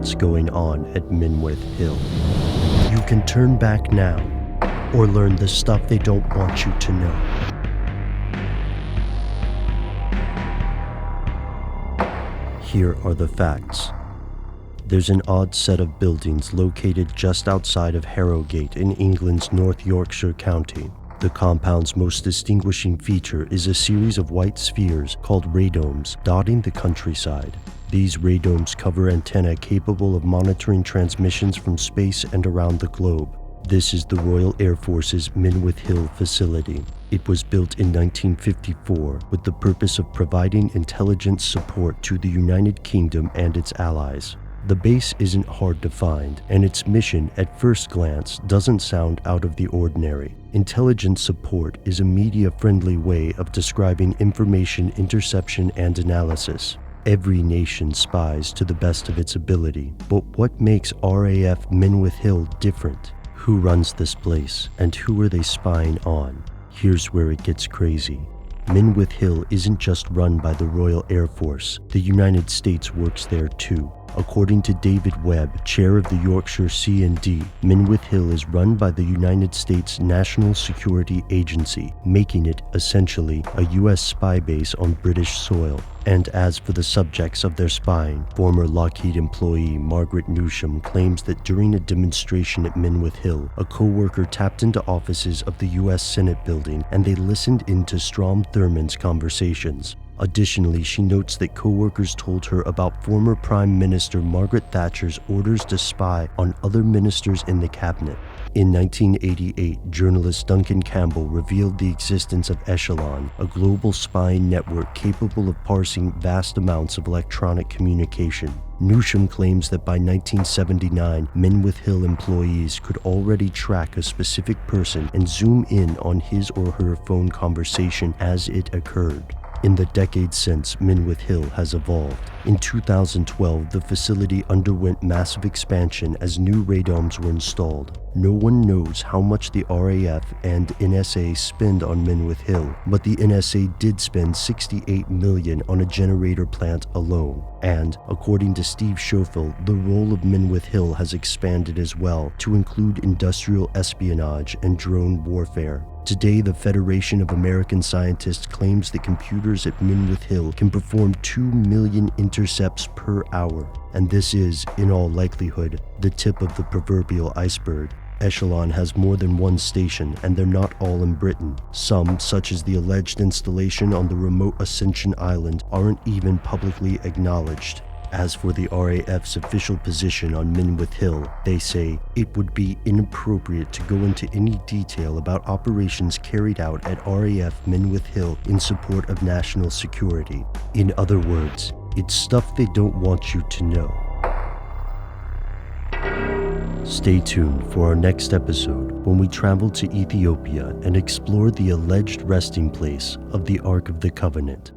what's going on at Menwith Hill. You can turn back now, or learn the stuff they don't want you to know. Here are the facts. There's an odd set of buildings located just outside of Harrogate in England's North Yorkshire county. The compound's most distinguishing feature is a series of white spheres called radomes dotting the countryside. These radomes cover antennae capable of monitoring transmissions from space and around the globe. This is the Royal Air Force's Menwith Hill facility. It was built in 1954 with the purpose of providing intelligence support to the United Kingdom and its allies. The base isn't hard to find, and its mission at first glance doesn't sound out of the ordinary. Intelligence support is a media-friendly way of describing information interception and analysis. Every nation spies to the best of its ability, but what makes RAF Menwith Hill different? Who runs this place, and who are they spying on? Here's where it gets crazy. Menwith Hill isn't just run by the Royal Air Force. The United States works there too. According to David Webb, chair of the Yorkshire C&D, Menwith Hill is run by the United States National Security Agency, making it essentially a U.S. spy base on British soil. And as for the subjects of their spying, former Lockheed employee Margaret Newsham claims that during a demonstration at Menwith Hill, a co-worker tapped into offices of the U.S. Senate building and they listened into Strom Thurmond's conversations. Additionally, she notes that co-workers told her about former Prime Minister Margaret Thatcher's orders to spy on other ministers in the cabinet. In 1988, journalist Duncan Campbell revealed the existence of Echelon, a global spying network capable of parsing vast amounts of electronic communication. Newsham claims that by 1979, Menwith Hill employees could already track a specific person and zoom in on his or her phone conversation as it occurred. In the decades since, Menwith Hill has evolved. In 2012, the facility underwent massive expansion as new radomes were installed. No one knows how much the RAF and NSA spend on Menwith Hill, but the NSA did spend $68 million on a generator plant alone. And, according to Steve Schofield, the role of Menwith Hill has expanded as well to include industrial espionage and drone warfare. Today, the Federation of American Scientists claims that computers at Menwith Hill can perform 2 million intercepts per hour. And this is, in all likelihood, the tip of the proverbial iceberg. Echelon has more than one station, and they're not all in Britain. Some, such as the alleged installation on the remote Ascension Island, aren't even publicly acknowledged. As for the RAF's official position on Menwith Hill, they say it would be inappropriate to go into any detail about operations carried out at RAF Menwith Hill in support of national security. In other words, it's stuff they don't want you to know. Stay tuned for our next episode when we travel to Ethiopia and explore the alleged resting place of the Ark of the Covenant.